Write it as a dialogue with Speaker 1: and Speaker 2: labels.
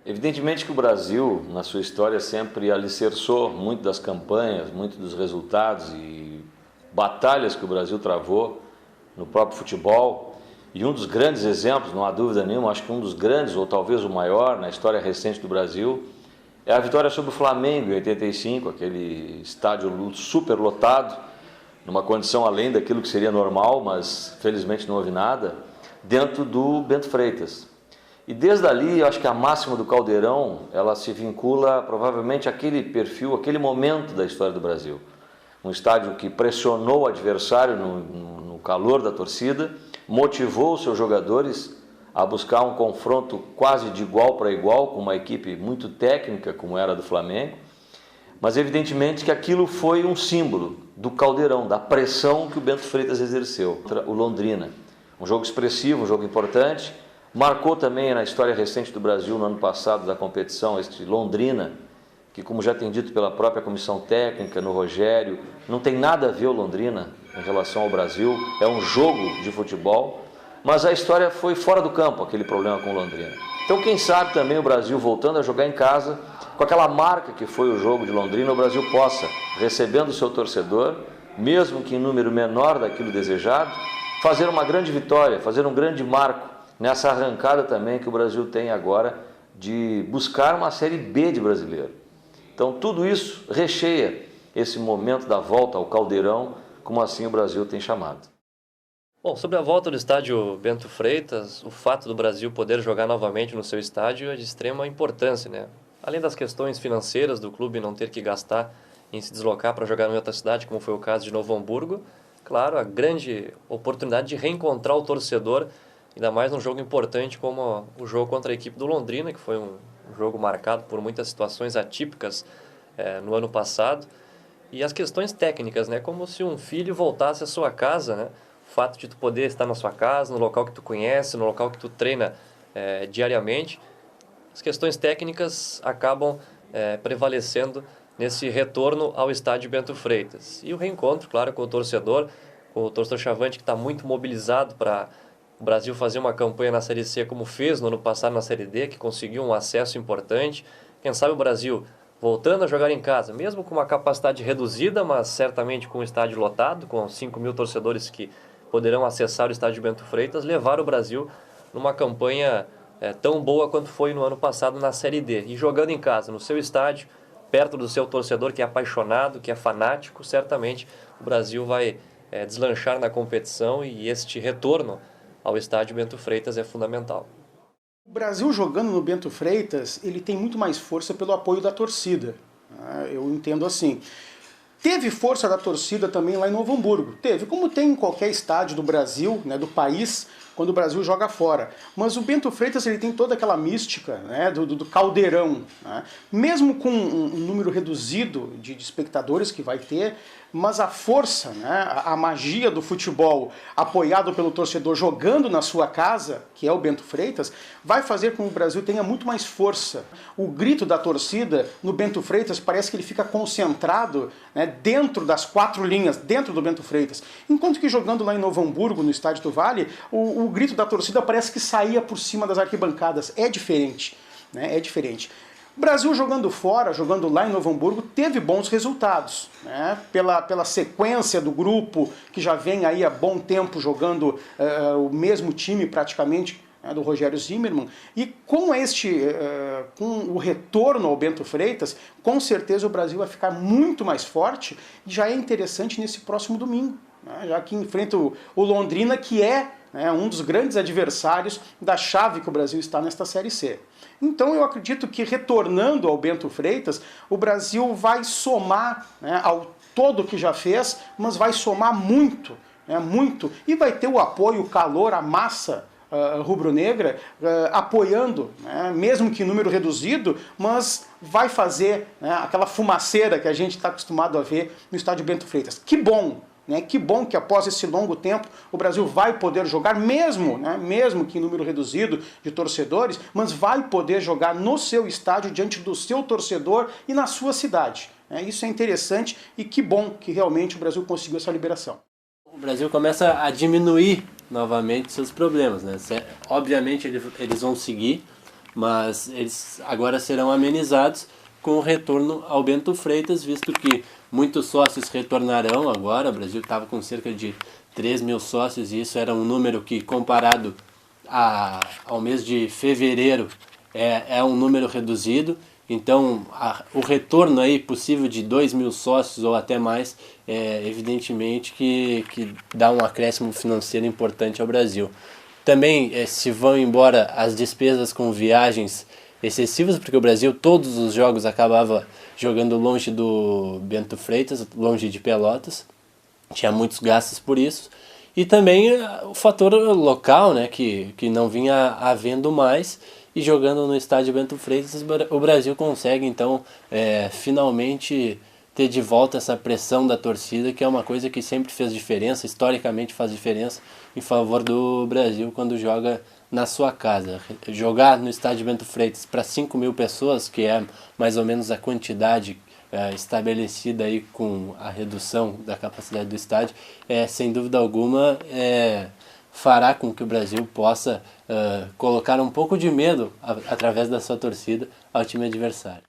Speaker 1: Evidentemente que o Brasil, na sua história, sempre alicerçou muito das campanhas, muito dos resultados e batalhas que o Brasil travou no próprio futebol. E um dos grandes exemplos, não há dúvida nenhuma, acho que um dos grandes, ou talvez o maior, na história recente do Brasil, é a vitória sobre o Flamengo em 85, aquele estádio super lotado, numa condição além daquilo que seria normal, mas felizmente não houve nada, dentro do Bento Freitas. E desde ali, eu acho que a máxima do Caldeirão, ela se vincula provavelmente àquele perfil, àquele momento da história do Brasil. Um estádio que pressionou o adversário no calor da torcida, motivou os seus jogadores a buscar um confronto quase de igual para igual, com uma equipe muito técnica, como era a do Flamengo, mas evidentemente que aquilo foi um símbolo do Caldeirão, da pressão que o Bento Freitas exerceu contra o Londrina. Um jogo expressivo, um jogo importante. Marcou também na história recente do Brasil, no ano passado, da competição, este Londrina, que, como já tem dito pela própria comissão técnica, no Rogério, não tem nada a ver o Londrina em relação ao Brasil, é um jogo de futebol, mas a história foi fora do campo, aquele problema com o Londrina. Então, quem sabe também o Brasil, voltando a jogar em casa, com aquela marca que foi o jogo de Londrina, o Brasil possa, recebendo o seu torcedor, mesmo que em número menor daquilo desejado, fazer uma grande vitória, fazer um grande marco, nessa arrancada também que o Brasil tem agora de buscar uma Série B de brasileiro. Então tudo isso recheia esse momento da volta ao Caldeirão, como assim o Brasil tem chamado.
Speaker 2: Bom, sobre a volta do estádio Bento Freitas, o fato do Brasil poder jogar novamente no seu estádio é de extrema importância, né? Além das questões financeiras do clube não ter que gastar em se deslocar para jogar em outra cidade, como foi o caso de Novo Hamburgo, claro, a grande oportunidade de reencontrar o torcedor, ainda mais num jogo importante como o jogo contra a equipe do Londrina, que foi um jogo marcado por muitas situações atípicas no ano passado. E as questões técnicas, né? Como se um filho voltasse à sua casa, né? O fato de tu poder estar na sua casa, no local que tu conhece, no local que tu treina diariamente. As questões técnicas acabam prevalecendo nesse retorno ao estádio Bento Freitas. E o reencontro, claro, com o torcedor Chavante, que está muito mobilizado para o Brasil fazer uma campanha na Série C como fez no ano passado na Série D, que conseguiu um acesso importante. Quem sabe o Brasil voltando a jogar em casa, mesmo com uma capacidade reduzida, mas certamente com o estádio lotado, com 5.000 torcedores que poderão acessar o estádio Bento Freitas, levar o Brasil numa campanha tão boa quanto foi no ano passado na Série D. E jogando em casa, no seu estádio, perto do seu torcedor que é apaixonado, que é fanático, certamente o Brasil vai deslanchar na competição, e este retorno ao estádio Bento Freitas é fundamental.
Speaker 3: O Brasil jogando no Bento Freitas, ele tem muito mais força pelo apoio da torcida. Eu entendo assim. Teve força da torcida também lá em Novo Hamburgo. Teve, como tem em qualquer estádio do Brasil, né, do país, quando o Brasil joga fora. Mas o Bento Freitas ele tem toda aquela mística, né, do caldeirão. Né? Mesmo com um número reduzido de espectadores que vai ter, mas a força, né, a magia do futebol apoiado pelo torcedor jogando na sua casa, que é o Bento Freitas, vai fazer com que o Brasil tenha muito mais força. O grito da torcida no Bento Freitas parece que ele fica concentrado, né, dentro das 4 linhas, dentro do Bento Freitas. Enquanto que jogando lá em Novo Hamburgo, no Estádio do Vale, o grito da torcida parece que saía por cima das arquibancadas. É diferente, né, é diferente. O Brasil jogando fora, jogando lá em Novo Hamburgo, teve bons resultados, né? Pela sequência do grupo, que já vem aí há bom tempo jogando o mesmo time praticamente, né, do Rogério Zimmermann, e com com o retorno ao Bento Freitas, com certeza o Brasil vai ficar muito mais forte, e já é interessante nesse próximo domingo, né, já que enfrenta o Londrina, que é um dos grandes adversários da chave que o Brasil está nesta Série C. Então eu acredito que retornando ao Bento Freitas, o Brasil vai somar, né, ao todo que já fez, mas vai somar muito, né, muito, e vai ter o apoio, o calor, a massa rubro-negra apoiando, né, mesmo que em número reduzido, mas vai fazer, né, aquela fumaceira que a gente está acostumado a ver no estádio Bento Freitas. Que bom! Que bom que após esse longo tempo o Brasil vai poder jogar, mesmo que em número reduzido de torcedores, mas vai poder jogar no seu estádio, diante do seu torcedor e na sua cidade. Isso é interessante e que bom que realmente o Brasil conseguiu essa liberação.
Speaker 4: O Brasil começa a diminuir novamente seus problemas, né? Obviamente eles vão seguir, mas eles agora serão amenizados com o retorno ao Bento Freitas, visto que muitos sócios retornarão agora. O Brasil estava com cerca de 3 mil sócios e isso era um número que, comparado ao mês de fevereiro, é um número reduzido. Então, o retorno aí possível de 2 mil sócios ou até mais, evidentemente que dá um acréscimo financeiro importante ao Brasil. Também se vão embora as despesas com viagens excessivas, porque o Brasil, todos os jogos, acabava jogando longe do Bento Freitas, longe de Pelotas. Tinha muitos gastos por isso. E também o fator local, né, que não vinha havendo mais. E jogando no estádio Bento Freitas, o Brasil consegue, então, finalmente ter de volta essa pressão da torcida, que é uma coisa que sempre fez diferença, historicamente faz diferença, em favor do Brasil quando joga na sua casa. Jogar no estádio Bento Freitas para 5 mil pessoas, que é mais ou menos a quantidade estabelecida aí com a redução da capacidade do estádio, sem dúvida alguma, fará com que o Brasil possa colocar um pouco de medo através da sua torcida ao time adversário.